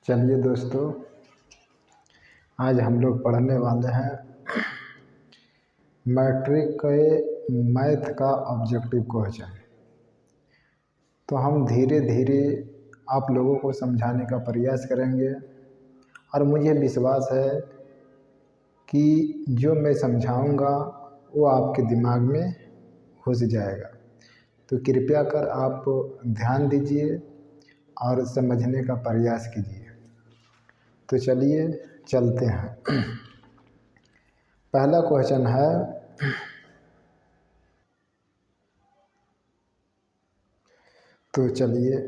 चलिए दोस्तों, आज हम लोग पढ़ने वाले हैं मैट्रिक के मैथ का ऑब्जेक्टिव क्वेश्चन। तो हम धीरे धीरे आप लोगों को समझाने का प्रयास करेंगे और मुझे विश्वास है कि जो मैं समझाऊंगा वो आपके दिमाग में घुस जाएगा। तो कृपया कर आप ध्यान दीजिए और समझने का प्रयास कीजिए। तो चलिए चलते हैं। पहला क्वेश्चन है, तो चलिए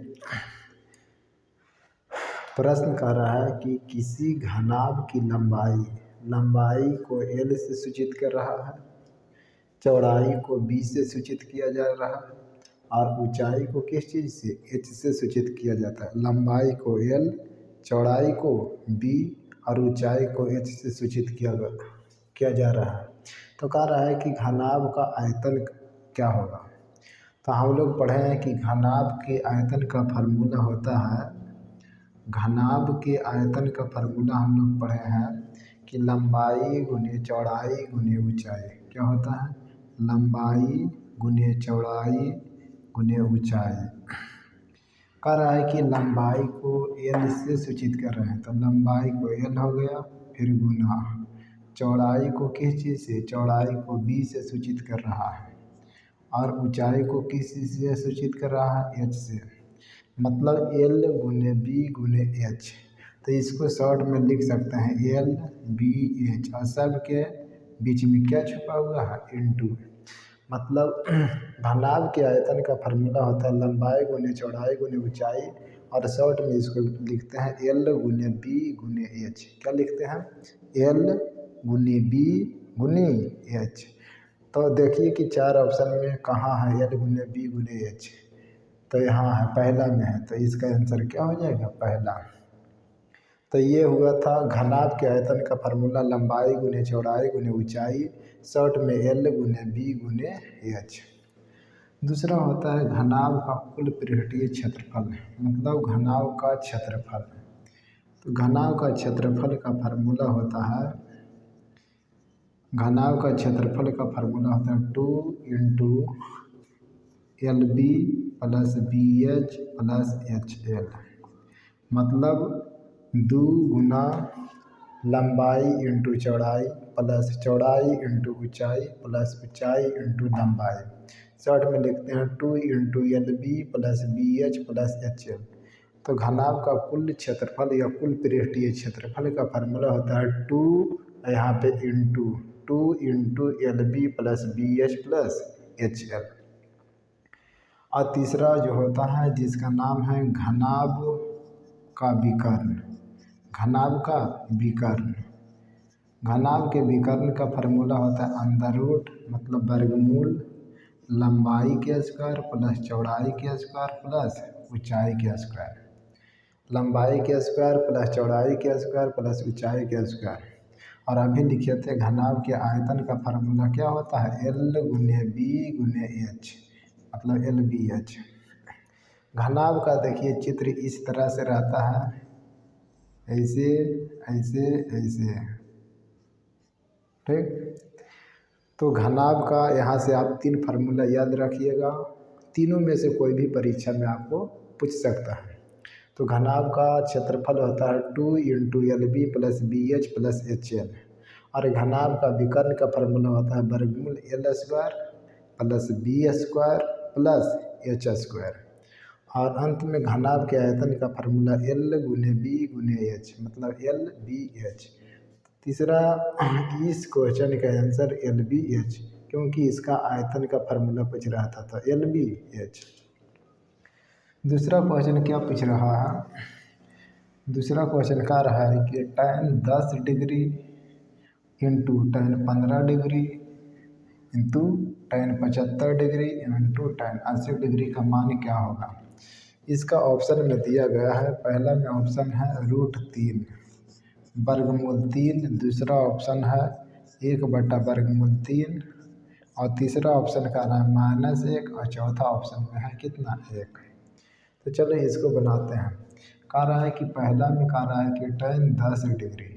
प्रश्न कह रहा है कि किसी घनाभ की लंबाई को L से सूचित कर रहा है, चौड़ाई को B से सूचित किया जा रहा है और ऊंचाई को किस चीज़ से H से सूचित किया जाता है। लंबाई को L, चौड़ाई को B और ऊंचाई को H से सूचित किया जा रहा है। तो कह रहा है कि घनाभ का आयतन क्या होगा। तो हम लोग पढ़े हैं कि घनाभ के आयतन का फार्मूला होता है, घनाभ के आयतन का फार्मूला हम लोग पढ़े हैं कि लंबाई गुने चौड़ाई गुने ऊंचाई। क्या होता है? लंबाई गुने चौड़ाई गुने ऊंचाई। कह रहा है कि लंबाई को L से सूचित कर रहे हैं, तो लंबाई को L हो गया, फिर गुना चौड़ाई को किस चीज़ से, चौड़ाई को B से सूचित कर रहा है और ऊंचाई को किस चीज़ से सूचित कर रहा है, H से। मतलब L गुने B गुने H। तो इसको शॉर्ट में लिख सकते हैं L B H और सब के बीच में क्या छुपा हुआ है, इंटू। मतलब घनाभ के आयतन का फार्मूला होता है लंबाई गुने चौड़ाई गुने ऊंचाई और शॉर्ट में इसको लिखते हैं L गुने B गुने H। क्या लिखते हैं? L गुने B गुने H। तो देखिए कि चार ऑप्शन में कहाँ है L गुने B गुने H। तो यहाँ है, पहला में है, तो इसका आंसर क्या हो जाएगा, पहला। तो ये हुआ था घनाभ के आयतन का फार्मूला लंबाई गुने चौड़ाई गुने ऊंचाई, शॉर्ट में L गुने B गुने H। दूसरा होता है घनाभ का कुल पृष्ठीय क्षेत्रफल, मतलब घनाभ का क्षेत्रफल। तो घनाभ का क्षेत्रफल का फार्मूला होता है, घनाभ का क्षेत्रफल का फार्मूला होता है 2 × LB plus BH plus HL। मतलब 2 गुना लंबाई इंटू चौड़ाई प्लस चौड़ाई इंटू ऊंचाई प्लस ऊंचाई इंटू लंबाई। शॉर्ट में लिखते हैं 2 × LB plus BH plus HL। तो घनाभ का कुल क्षेत्रफल या कुल पृष्ठीय क्षेत्रफल का फार्मूला होता है 2 यहाँ पे into 2 × LB plus BH plus HL। और तीसरा जो होता है जिसका नाम है घनाभ का विकर्ण, घनाभ का विकर्ण। घनाभ के विकर्ण का फार्मूला होता है अंडर रूट, मतलब वर्गमूल लंबाई के स्क्वायर प्लस चौड़ाई के स्क्वायर प्लस ऊंचाई के स्क्वायर। लंबाई के स्क्वायर प्लस चौड़ाई के स्क्वायर प्लस ऊंचाई के स्क्वायर। और अभी लिखे थे घनाभ के आयतन का फार्मूला क्या होता है, L गुने B गुने H, मतलब LBH। घनाभ का देखिए चित्र इस तरह से रहता है, ऐसे ऐसे ऐसे, ठीक। तो घनाभ का यहाँ से आप 3 फार्मूला याद रखिएगा, तीनों में से कोई भी परीक्षा में आपको पूछ सकता है। तो घनाभ का क्षेत्रफल होता है 2 × LB plus BH plus HL और घनाभ का विकर्ण का फार्मूला होता है वर्गमूल L square plus B square plus H square. और अंत में घनाभ के आयतन का फार्मूला L गुने B गुने H, मतलब LBH। तीसरा इस क्वेश्चन का आंसर LBH, क्योंकि इसका आयतन का फार्मूला पूछ रहा था, तो LBH। दूसरा क्वेश्चन क्या पूछ रहा है, दूसरा क्वेश्चन कह रहा है कि tan 10 degree into tan 15 degree into tan 75 degree into tan 80 degree का मान क्या होगा। इसका ऑप्शन में दिया गया है, पहला में ऑप्शन है √3 वर्गमूल 3, दूसरा ऑप्शन है 1/√3 और तीसरा ऑप्शन का रहा है -1 और चौथा ऑप्शन में है कितना, 1। तो चलो इसको बनाते हैं। कह रहा है कि पहला में कह रहा है कि tan 10 डिग्री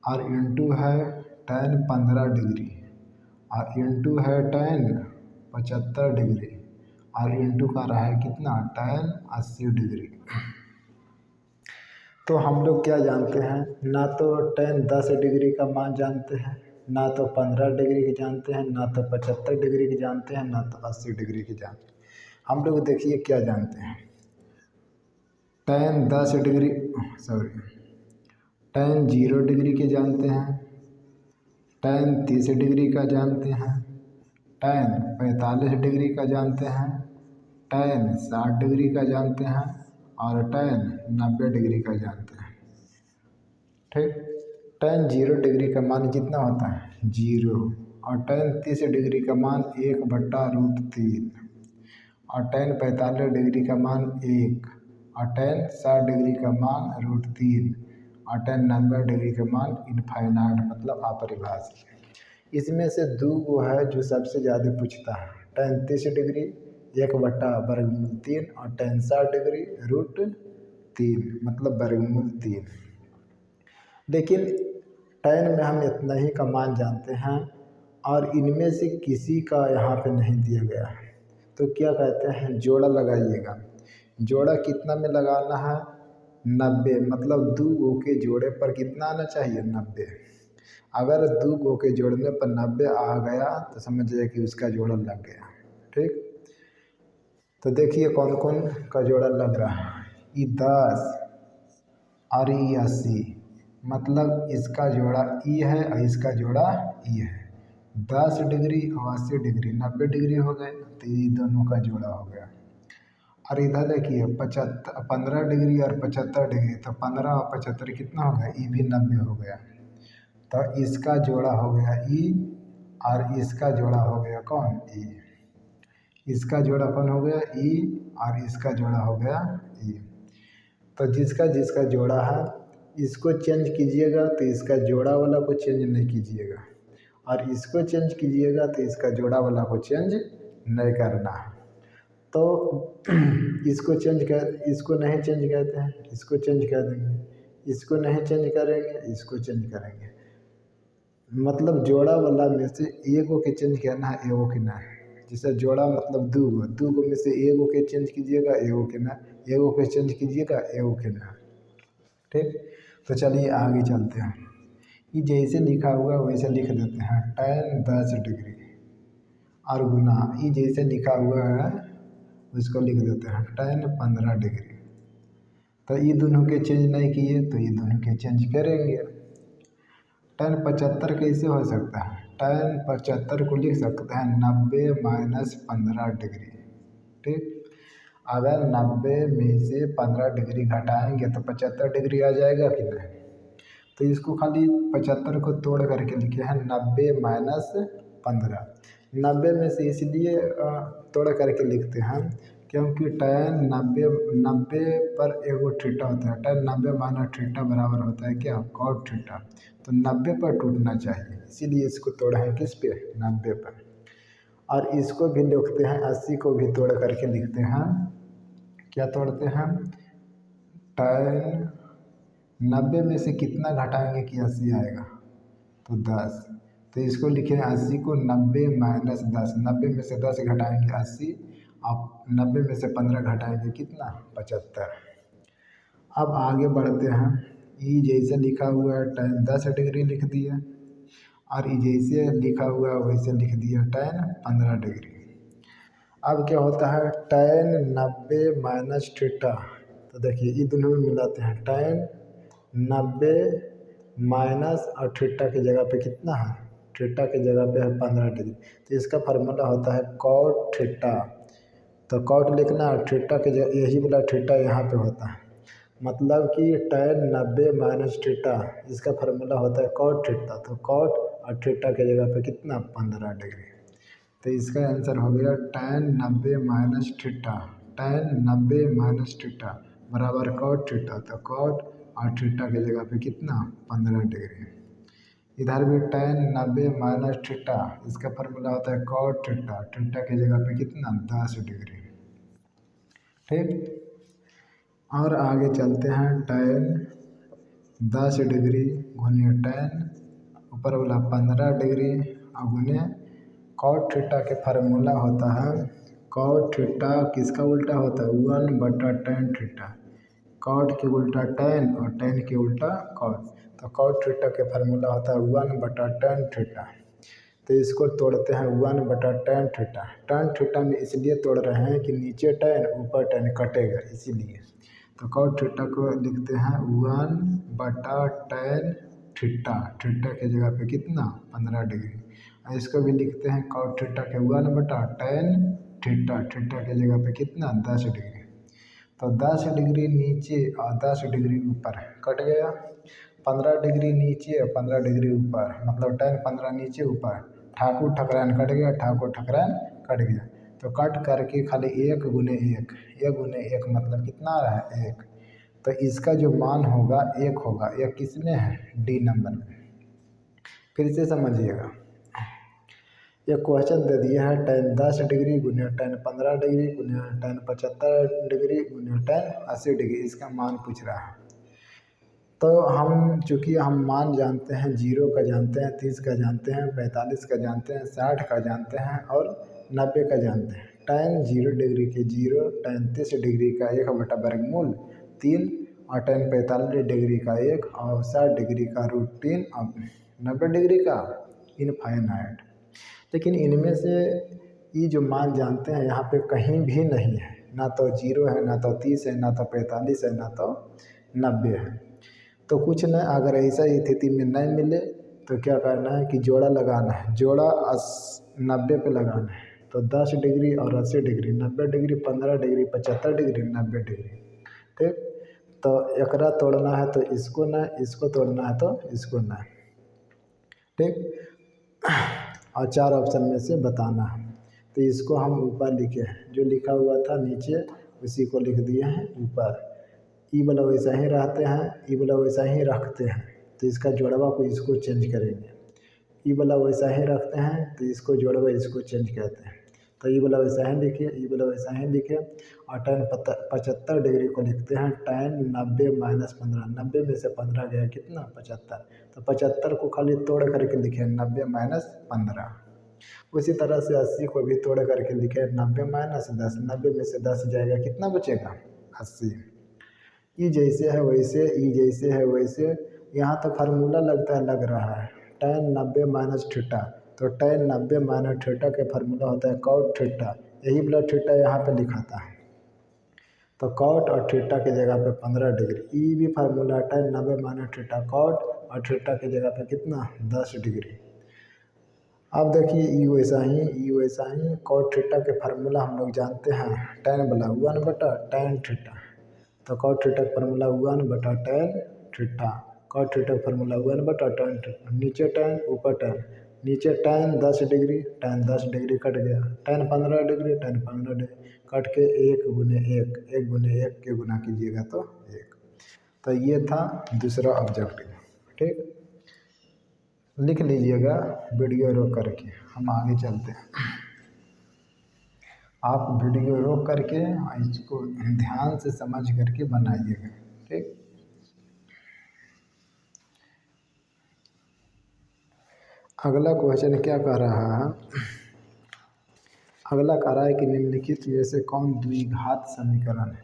और इंटू है tan 15 डिग्री और इंटू है tan 75 डिग्री और इंटू कर रहा है कितना tan 80 डिग्री। तो हम लोग क्या जानते हैं, ना तो tan 10 डिग्री का मान जानते हैं, ना तो 15 डिग्री की जानते हैं, ना तो 75 डिग्री की जानते हैं, ना तो 80 डिग्री की जानते हैं। हम लोग देखिए क्या जानते हैं, tan 10 डिग्री tan 0 डिग्री के जानते हैं, tan 30 डिग्री का जानते हैं, tan 45 डिग्री का जानते हैं, tan 60 डिग्री का जानते हैं और tan 90 डिग्री का जानते हैं। ठीक, tan 0 डिग्री का मान कितना होता है 0 और tan 30 डिग्री का मान 1/√3 और tan 45 डिग्री का मान 1 और tan 60 डिग्री का मान √3 और tan 90 डिग्री का मान इनफाइनाइट मतलब अपरिभाषित। इसमें से दो वो है जो सबसे ज़्यादा पूछता है, tan 30 डिग्री 1/√3 और tan 60 डिग्री √3 मतलब √3। लेकिन tan में हम इतना ही का मान जानते हैं और इनमें से किसी का यहाँ पे नहीं दिया गया है, तो क्या कहते हैं जोड़ा लगाइएगा। जोड़ा कितना में लगाना है 90, मतलब दो गो के जोड़े पर कितना आना चाहिए 90। अगर दो गो के जोड़ने पर 90 आ गया तो समझ जाइए कि उसका जोड़ा लग गया। ठीक, तो देखिए कौन कौन का जोड़ा लग रहा है, ये 10 और ये 80, मतलब इसका जोड़ा ई है और इसका जोड़ा ई है। 10 डिग्री और 80 डिग्री 90 डिग्री हो गए, तो ये दोनों का जोड़ा हो गया। और इधर देखिए 15 डिग्री और 75 डिग्री, तो 15 और 75 कितना हो गया, ये भी 90 हो गया। तो इसका जोड़ा हो गया ई और इसका जोड़ा हो गया कौन ई, इसका जोड़ा कौन हो गया ई और इसका जोड़ा हो गया ई। तो जिसका जिसका जोड़ा है इसको चेंज कीजिएगा तो इसका जोड़ा वाला को चेंज नहीं कीजिएगा, और इसको चेंज कीजिएगा तो इसका जोड़ा वाला को चेंज नहीं करना है। तो इसको चेंज कर, इसको नहीं चेंज करते हैं, इसको चेंज कर देंगे, इसको नहीं चेंज करेंगे, इसको चेंज करेंगे। मतलब जोड़ा वाला में से एगो के चेंज करना है, एगो के ना। जैसे जोड़ा मतलब दो गो में से एगो के चेंज कीजिएगा, एगो के ना, एगो के चेंज कीजिएगा, एगो के ना। ठीक, तो चलिए आगे चलते हैं। ये जैसे लिखा हुआ वैसे लिख देते हैं, tan 10 डिग्री और गुना ये जैसे लिखा हुआ है उसको लिख देते हैं tan 15 डिग्री। तो ये दोनों के चेंज नहीं किए तो ये दोनों के चेंज करेंगे। tan 75 कैसे हो सकता है, tan 75 को लिख सकते हैं 90 - 15 डिग्री। ठीक, अगर 90 में से 15 डिग्री घटाएंगे तो 75 डिग्री आ जाएगा कि नहीं। तो इसको खाली 75 को तोड़ करके लिखे हैं 90 - 15। 90 में से इसलिए तोड़ करके लिखते हैं क्योंकि tan 90 पर एगो थीटा होता है, tan 90 - थीटा बराबर होता है क्या cot थीटा। तो 90 पर टूटना चाहिए, इसीलिए इसको तोड़ा है किस पे 90 पर। और इसको भी लिखते हैं 80 को भी तोड़ करके लिखते हैं, क्या तोड़ते हैं tan 90 में से कितना घटाएंगे कि 80 आएगा, तो 10। तो इसको लिखें 80 को 90 - 10, 90 में से 10 घटाएंगे 80, अब 90 में से 15 घटाएंगे कितना 75। अब आगे बढ़ते हैं, ये जैसे लिखा हुआ है tan 10 डिग्री लिख दिया और ये जैसे लिखा हुआ है वैसे लिख दिया tan 15 डिग्री। अब क्या होता है tan 90 - थीटा, तो देखिए ये दोनों में मिलाते हैं, tan 90 माइनस और थीटा की जगह पे कितना है, थीटा की जगह पे है 15 डिग्री। तो इसका फार्मूला होता है cot थीटा। तो cot लिखना और थीटा के जगह यही वाला थीटा यहाँ पे होता है, मतलब कि tan 90 - थीटा इसका फार्मूला होता है cot थीटा। तो cot और थीटा के जगह पे कितना 15 डिग्री। तो इसका आंसर हो गया tan 90 - थीटा, tan 90 - थीटा बराबर cot थीटा। तो cot और थीटा की जगह पे कितना 15 डिग्री। इधर भी tan 90 - थीटा इसका फार्मूला होता है cot थीटा, थीटा की जगह पे कितना 10 डिग्री। ठीक, और आगे चलते हैं tan 10 डिग्री गुने tan ऊपर वाला 15 डिग्री और गुने cot थीटा के फार्मूला होता है cot थीटा किसका उल्टा होता है 1/tan थीटा। cot के उल्टा tan और tan के उल्टा cot, तो cot थीटा के फार्मूला होता है 1/tan थीटा। तो इसको तोड़ते हैं 1/tan थीटा। tan थीटा में इसलिए तोड़ रहे हैं कि नीचे tan ऊपर tan कटेगा इसीलिए। तो cot थीटा को लिखते हैं 1/tan थीटा। थीटा की जगह पे कितना 15 डिग्री। और इसको भी लिखते हैं cot थीटा के 1/tan थीटा। थीटा की जगह पे कितना 10 डिग्री। तो 10 डिग्री नीचे और 10 डिग्री ऊपर कट गया। 15 डिग्री नीचे और 15 डिग्री ऊपर, मतलब tan 15 नीचे ऊपर, ठाकुर ठकरान कट गया, ठाकुर ठकरान कट गया। तो कट करके खाली 1 गुने 1 मतलब कितना आ रहा है 1। तो इसका जो मान होगा 1 होगा। यह किस में है डी नंबर में। फिर से समझिएगा, यह क्वेश्चन दे दिया है tan 10 डिग्री गुने tan 15 डिग्री गुने tan 75 डिग्री गुने tan 80 डिग्री, इसका मान पूछ रहा है। तो हम चूँकि हम मान जानते हैं 0 का जानते हैं, 30 का जानते हैं, 45 का जानते हैं, 60 का जानते हैं और 90 का जानते हैं। tan 0 डिग्री के 0, tan 30 डिग्री का 1/वर्गमूल 3 और tan 45 डिग्री का 1 और 60 डिग्री का √3 और 90 डिग्री का इनफाइनाइट। लेकिन इनमें से ये जो मान जानते हैं यहाँ पे कहीं भी नहीं है, ना तो 0 है, ना तो 30 है, ना तो 45 है, ना तो 90 है। तो कुछ न, अगर ऐसा स्थिति में नहीं मिले तो क्या करना है कि जोड़ा लगाना है। जोड़ा 90 पे लगाना है। तो 10 डिग्री और 80 degree, 90 degree, 15 degree, 75 degree, 90 degree. ठीक, तो एकरा तोड़ना है तो इसको ना, इसको तोड़ना है तो इसको ना। ठीक, और 4 ऑप्शन में से बताना है। तो इसको हम ऊपर लिखे हैं, जो लिखा हुआ था नीचे उसी को लिख दिए हैं ऊपर। ई वाला वैसा ही रहते हैं, ई वाला वैसा ही रखते हैं, तो इसका जोड़वा को इसको चेंज करेंगे। ई वाला वैसा ही रखते हैं तो इसको जोड़वा इसको चेंज करते हैं। तो ई वाला वैसा ही लिखिए, ई वाला वैसा ही लिखिए। और tan 75 डिग्री को लिखते हैं tan 90 - 15। 90 में से 15 गया कितना 75। तो 75 को खाली तोड़ करके लिखे 90 - 15। उसी तरह से 80 को भी तोड़ करके लिखे 90 - 10। 90 में से 10 जाएगा कितना बचेगा 80। ई जैसे है वैसे, ई जैसे है वैसे। यहाँ तो फार्मूला लगता है लग रहा है tan 90 - थीटा। तो tan 90 - थीटा के फार्मूला होता है cot थीटा। यही वाला थीटा यहाँ पे लिखा था। तो cot और थीटा की जगह पे 15 डिग्री। ई भी फार्मूला tan 90 - थीटा cot और थीटा की जगह पे कितना 10 डिग्री। अब देखिए ई वैसा ही cot थीटा के फार्मूला हम लोग जानते हैं tan वाला 1/tan थीटा। तो cot थीटा का formula 1/tan theta. cot theta का फार्मूला 1/tan थीटा। नीचे tan ऊपर tan, नीचे tan 10 degree, tan 10 degree cut गया। tan 15 degree, tan 15 degree cut के 1 गुने 1, 1 गुने 1 के गुना कीजिएगा तो 1। तो ये था दूसरा ऑब्जेक्टिव। ठीक, लिख लीजिएगा वीडियो रोक करके, हम आगे चलते हैं। आप वीडियो रोक करके इसको ध्यान से समझ करके बनाइएगा। ठीक, अगला क्वेश्चन क्या कह रहा है, अगला कह रहा है कि निम्नलिखित में से कौन द्विघात समीकरण है।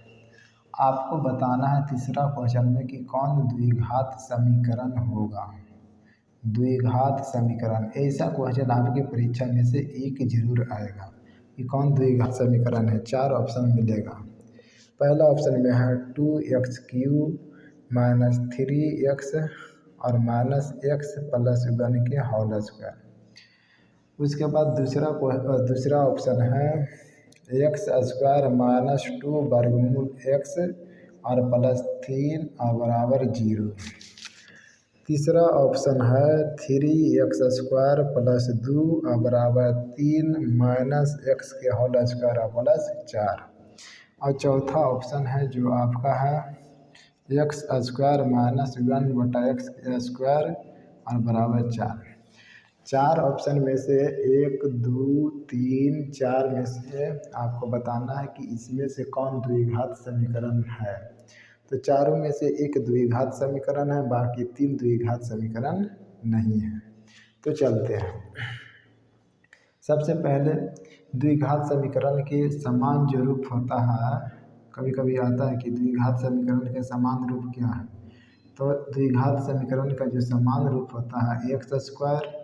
आपको बताना है तीसरा क्वेश्चन में कि कौन द्विघात समीकरण होगा। द्विघात समीकरण, ऐसा क्वेश्चन आपकी परीक्षा में से एक जरूर आएगा कि कौन द्विघात समीकरण है। 4 ऑप्शन मिलेगा। पहला ऑप्शन में है 2x³ - 3x और -x + 1 के होल स्क्वायर। उसके बाद दूसरा ऑप्शन है x² - 2 वर्गमूल x और +3 और बराबर 0। तीसरा ऑप्शन है 3x² + 2 और बराबर 3 - x के होल स्क्वायर और +4। और चौथा ऑप्शन है जो आपका है x² - 1/x² और बराबर 4। चार ऑप्शन में से 1, 2, 3, 4 में से आपको बताना है कि इसमें से कौन द्विघात समीकरण है। तो चारों में से एक द्विघात समीकरण है, बाकी 3 द्विघात समीकरण नहीं है। तो चलते हैं। सबसे पहले द्विघात समीकरण के समान जो रूप होता है, कभी कभी आता है कि द्विघात समीकरण के समान रूप क्या है। तो द्विघात समीकरण का जो समान रूप होता है एक्स स्क्वायर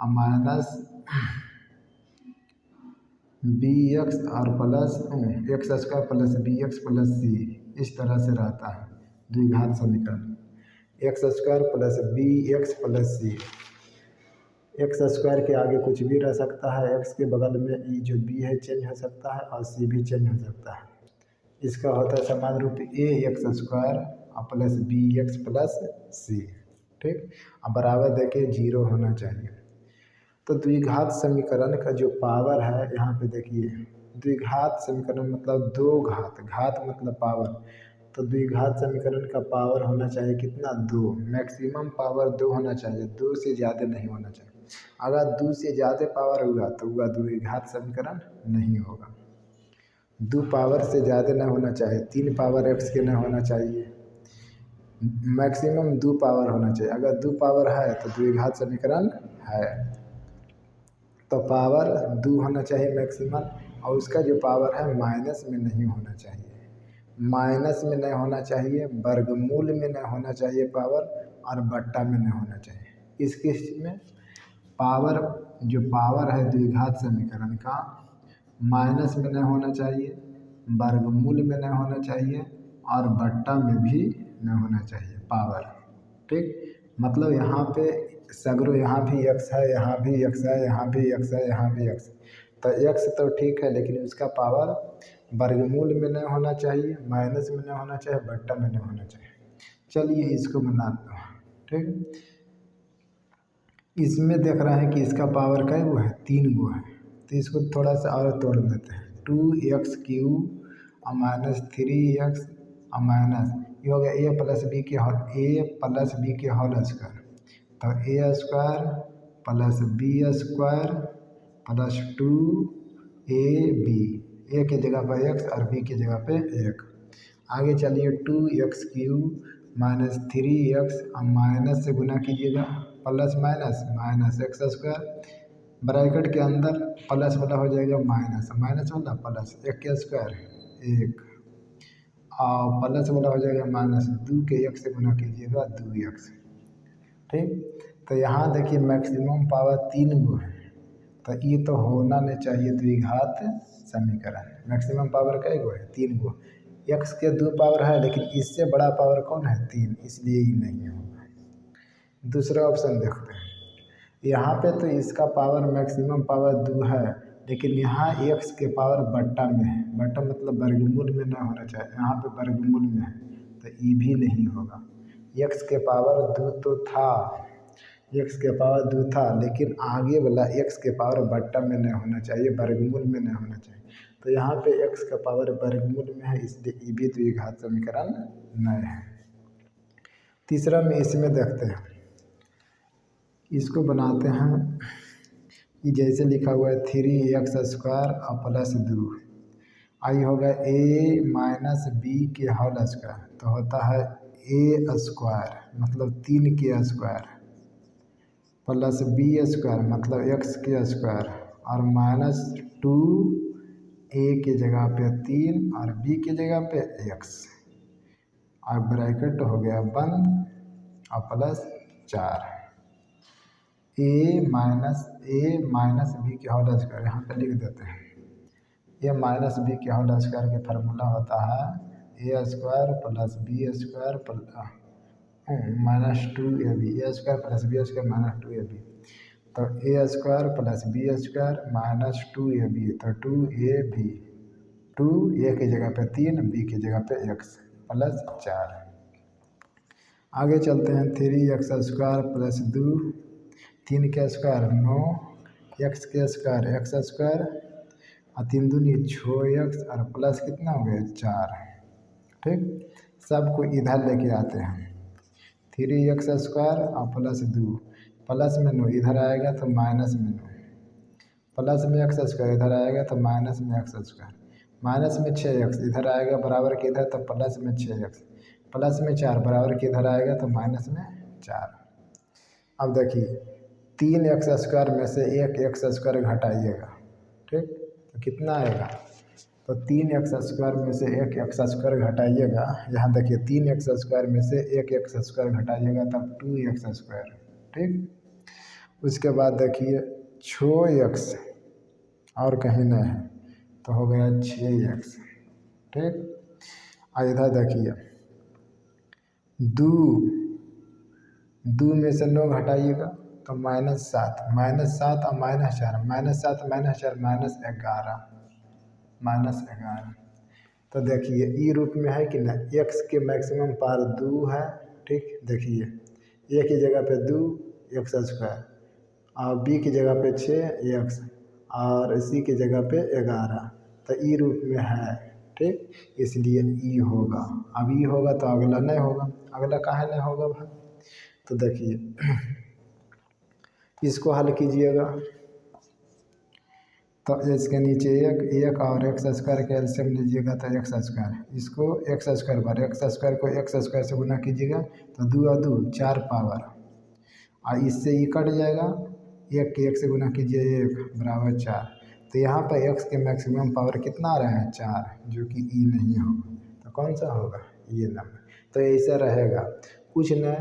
और माइनस बी एक्स और plus x square plus b x plus c, इस तरह से रहता है द्विघात समीकरण। X square plus b x plus c, x square के आगे कुछ भी रह सकता है, एक्स के बगल में ई जो बी है चेंज हो सकता है और सी भी चेंज हो सकता है। इसका होता है समान रूप ए एक्स स्क्वायर और प्लस बी एक्स प्लस सी। ठीक, अब बराबर देखिए 0 होना चाहिए। तो द्विघात समीकरण का जो पावर है, यहाँ पे देखिए द्विघात समीकरण मतलब दो घात, घात मतलब पावर। तो द्विघात समीकरण का पावर होना चाहिए कितना, 2। मैक्सिमम पावर 2 होना चाहिए, 2 से ज़्यादा नहीं होना चाहिए। अगर 2 से ज़्यादा पावर होगा तो वह द्विघात समीकरण नहीं होगा। 2 पावर से ज़्यादा न होना चाहिए, 3 पावर एक्स के न होना चाहिए, मैक्सिमम 2 पावर होना चाहिए। अगर 2 पावर है तो द्विघात समीकरण है। तो पावर 2 होना चाहिए मैक्सिमम, और उसका जो पावर है माइनस में नहीं होना चाहिए, माइनस में नहीं होना चाहिए, वर्गमूल में नहीं होना चाहिए पावर, और बट्टा में नहीं होना चाहिए। इस केस में पावर, जो पावर है द्विघात समीकरण का, माइनस में नहीं होना चाहिए, वर्गमूल में नहीं होना चाहिए, और बट्टा में भी नहीं होना चाहिए पावर। ठीक, मतलब यहाँ पे सगरो यहाँ भी एक्स है, यहाँ भी एक्स है, यहाँ भी एक्स है, यहाँ भी एक्स। तो एक्स तो ठीक है, लेकिन उसका पावर वर्गमूल में नहीं होना चाहिए, माइनस में नहीं होना चाहिए, बट्टा में नहीं होना चाहिए। चलिए इसको बनाते हैं। ठीक, इसमें देख रहे हैं कि इसका पावर कै गो है, 3 गो है। तो इसको थोड़ा सा और तोड़ लेते हैं। 2x³ और माइनस 3x और माइनस, ये हो गया a प्लस बी के होल, a प्लस बी के होल स्क्वायर। तो a square plus B square plus 2ab, a की जगह पर x और b की जगह पे 1। आगे चलिए 2x³ माइनस 3x और माइनस से गुना कीजिएगा, plus minus minus x square, bracket के अंदर प्लस वाला हो जाएगा माइनस, माइनस वाला प्लस, 1 के स्क्वायर 1, और प्लस वाला हो जाएगा माइनस 2 के 1 से गुना कीजिएगा 2x। ठीक, तो यहाँ देखिए मैक्सिमम पावर 3 गो है, तो ये तो होना नहीं चाहिए द्विघात समीकरण। मैक्सिमम पावर कै गो है, 3 गो। एक्स के 2 पावर है, लेकिन इससे बड़ा पावर कौन है, 3, इसलिए ही नहीं होगा। दूसरा ऑप्शन देखते हैं। यहाँ पे तो इसका पावर मैक्सिमम पावर 2 है, लेकिन यहाँ एक्स के पावर बट्टा में है, बट्टा मतलब वर्गमूल में ना होना चाहिए, यहाँ पे वर्गमूल में है, तो ये भी नहीं होगा। एक्स के पावर 2 तो था, एक्स के पावर 2 था, लेकिन आगे वाला एक्स के पावर बट्टा में नहीं होना चाहिए, वर्गमूल में नहीं होना चाहिए। तो यहाँ पे एक्स का पावर वर्गमूल में है, इसलिए ये भी द्विघात समीकरण नहीं है। तीसरा में इसमें देखते हैं, इसको बनाते हैं। ये जैसे लिखा हुआ है 3x² और प्लस 2, आई होगा a माइनस बी के होल स्क्वायर, तो होता है a स्क्वायर मतलब 3 के स्क्वायर प्लस बी स्क्वायर मतलब x के स्क्वायर, और माइनस 2a के जगह पे 3 और b के जगह पे x, और ब्रैकेट हो गया बंद और प्लस 4, a माइनस बी के होल स्क्वायर यहाँ पे लिख देते हैं। a माइनस बी के होल स्क्वायर के फार्मूला होता है a square plus B square minus 2ab, a square plus B square minus 2ab। तो a square plus B square minus 2ab, तो 2ab, 2 a की जगह पे 3, b की जगह पे x प्लस 4। आगे चलते हैं 3x² प्लस 2, 3 के स्क्वायर 9, x के स्क्वायर x स्क्वायर और 3 दूनी 6x और प्लस कितना हो गया 4। ठीक, सबको इधर लेके आते हैं। 3x² और प्लस 2 प्लस में 9 इधर आएगा तो माइनस में 9, प्लस में एक्स स्क्वायर इधर आएगा तो माइनस में एक्स स्क्वायर, माइनस में 6x इधर आएगा बराबर के इधर तो प्लस में 6x, प्लस में 4 बराबर के इधर आएगा तो माइनस में 4। अब देखिए 3x² में से 1x² घटाइएगा, ठीक, तो कितना आएगा, तो 3x² में से 1x² घटाइएगा, यहाँ देखिए 3x² में से 1x² घटाइएगा तब 2x², ठीक। उसके बाद देखिए 6x और कहीं नहीं है तो हो गया 6x, ठीक। और इधर देखिए 2 में से 9 घटाइएगा तो -7, -7 और -4, -7 -4 -11, तो देखिए ई रूप में है कि ना, x के मैक्सिमम पावर 2 है, ठीक। देखिए a की जगह पे 2x² और b की जगह पे 6x और c की जगह पे 11, तो ई रूप में है, ठीक, इसलिए ई होगा। अब ई होगा तो अगला नहीं होगा, अगला काहे नहीं होगा भाई, तो देखिए इसको हल कीजिएगा तो इसके नीचे एक और x² के एलसीएम लीजिएगा तो x², इसको x² बार x² को x² से गुना कीजिएगा तो 2 और 2 4 पावर, और इससे ये कट जाएगा, 1 के 1 से गुना कीजिए 1 बराबर 4, तो यहाँ पर x के मैक्सिमम पावर कितना आ रहा है 4, जो कि ई नहीं होगा, तो कौन सा होगा ये नंबर। तो ऐसा रहेगा कुछ न,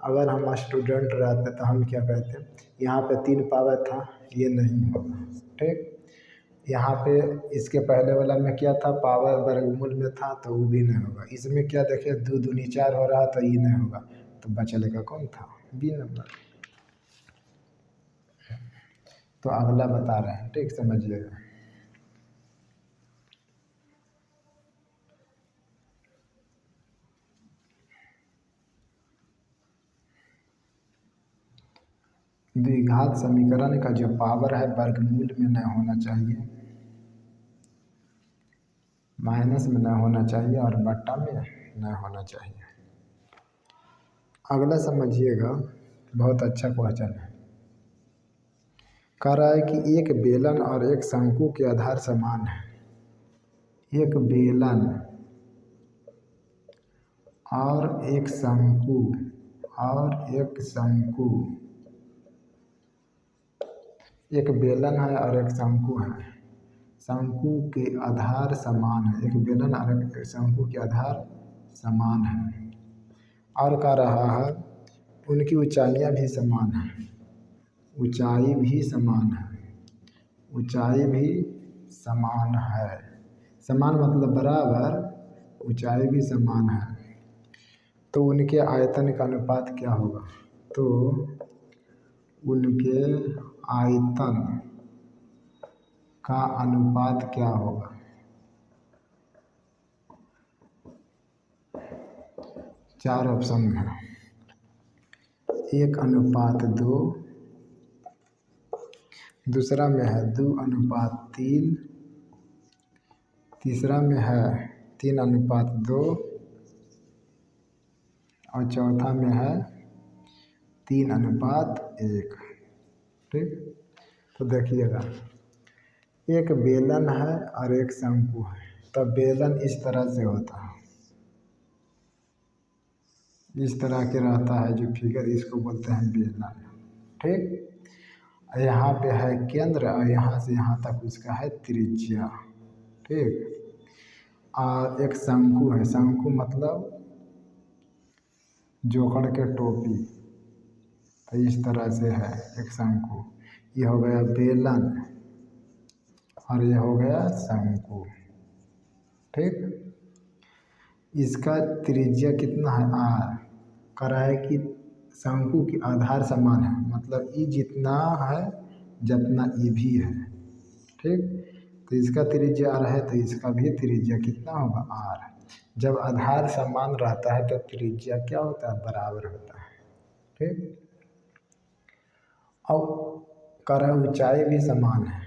अगर हम स्टूडेंट रहते तो हम क्या कहते, यहाँ पे 3 पावर था ये नहीं होगा, ठीक। यहाँ पे इसके पहले वाला में क्या था, पावर वर्गमूल में था तो वो भी नहीं होगा, इसमें क्या देखे 2 दूनी 4 हो रहा तो ये नहीं होगा, तो बचने का कौन था, बी नंबर। तो अगला बता रहे हैं, ठीक, समझिएगा। द्विघात समीकरण का जो पावर है वर्गमूल में न होना चाहिए, माइनस में न होना चाहिए और बट्टा में न होना चाहिए। अगला समझिएगा, बहुत अच्छा क्वेश्चन है। कह रहा है कि एक बेलन और एक शंकु के आधार समान है। एक बेलन और एक शंकु एक बेलन है और एक शंकु है, शंकु के आधार समान है, एक बेलन और एक शंकु के आधार समान है, और कह रहा है उनकी ऊंचाइयाँ भी समान है, ऊंचाई भी समान है, समान मतलब बराबर, ऊंचाई भी समान है, तो उनके आयतन का अनुपात क्या होगा, तो उनके आयतन का अनुपात क्या होगा, 4 ऑप्शन है, 1:2, दूसरा में है 2:3, तीसरा में है 3:2 और चौथा में है 3:1, ठीक। तो देखिएगा एक बेलन है और एक शंकु है, तो बेलन इस तरह से होता है, इस तरह के रहता है जो फिगर, इसको बोलते हैं बेलन, ठीक। यहाँ पे है केंद्र और यहाँ से यहाँ तक उसका है त्रिज्या, ठीक। और एक शंकु है, शंकु मतलब जोकड़ के टोपी, तो इस तरह से है एक शंकु, ये हो गया बेलन और ये हो गया शंकु, ठीक। इसका त्रिज्या कितना है r, कह रहा है कि शंकु की आधार समान है, मतलब ई जितना है जितना ई भी है, ठीक। तो इसका त्रिज्या r है तो इसका भी त्रिज्या कितना होगा r। जब आधार समान रहता है तो त्रिज्या क्या होता है, बराबर होता है, ठीक। अब कह रहा है ऊंचाई भी समान है,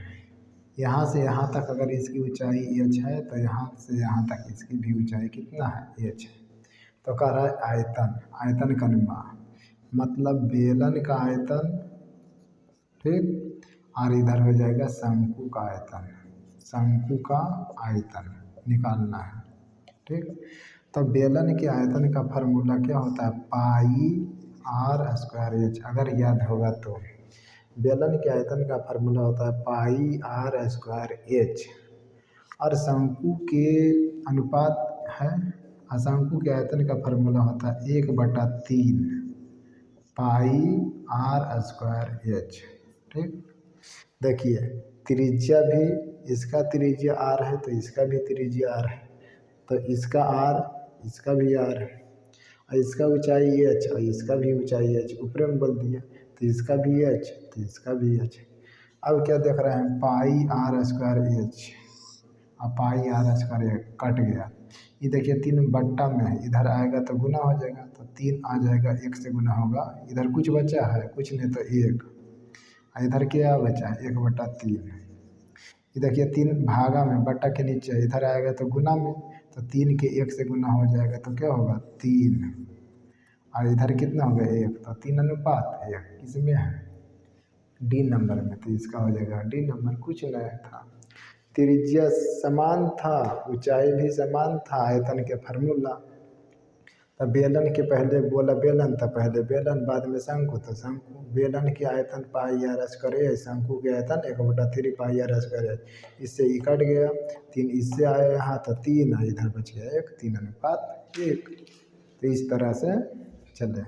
यहाँ से यहाँ तक अगर इसकी ऊंचाई h है तो यहाँ से यहाँ तक इसकी भी ऊंचाई कितना है h है। तो कह रहा है आयतन का अनुमान, मतलब बेलन का आयतन ठीक। और इधर हो जाएगा शंकु का आयतन, शंकु का आयतन निकालना है। ठीक। तो बेलन के आयतन का फार्मूला क्या होता है, पाई आर स्क्वायर एच। अगर याद होगा तो बेलन के आयतन का फार्मूला होता है पाई आर स्क्वायर एच, और शंकु के अनुपात है, और शंकु के आयतन का फार्मूला होता है 1/3 पाई आर स्क्वायर एच। ठीक। देखिए त्रिज्या भी, इसका त्रिज्या आर है तो इसका भी त्रिज्या आर है, तो इसका आर, इसका भी आर है, और इसका ऊंचाई एच और इसका भी ऊंचाई एच, ऊपर में बोल दिया, तो इसका भी एच तो इसका भी एच। अब क्या देख रहे हैं, पाई आर स्क्वायर एच और पाई आर स्क्वायर एच कट गया। ये देखिए 3 में है, इधर आएगा तो गुना हो जाएगा, तो 3 आ जाएगा, 1 से गुना होगा, इधर कुछ बचा है, कुछ नहीं तो 1, और इधर क्या बचा है 1/3। ये देखिए 3 भागा में बट्टा के नीचे, इधर आएगा तो गुना में, तो 3 के 1 से गुना हो जाएगा तो क्या होगा 3, और इधर कितना हो गया 1, तो 3:1 किसमें है, डी नंबर में, तो इसका हो जाएगा डी नंबर। कुछ नहीं था, त्रिज्या समान था, ऊंचाई भी समान था, आयतन के फार्मूला। तो बेलन के पहले बोला बेलन, तो पहले बेलन, बाद में शंकु, तो शंकु। बेलन के आयतन पाई आर स्क्वायर, शंकु के आयतन 1/3 पाई आर स्क्वायर। इससे ई कट गया, 3 इससे आया यहाँ, तो 3 इधर बच गया 1, 3:1। तो इस तरह से चले।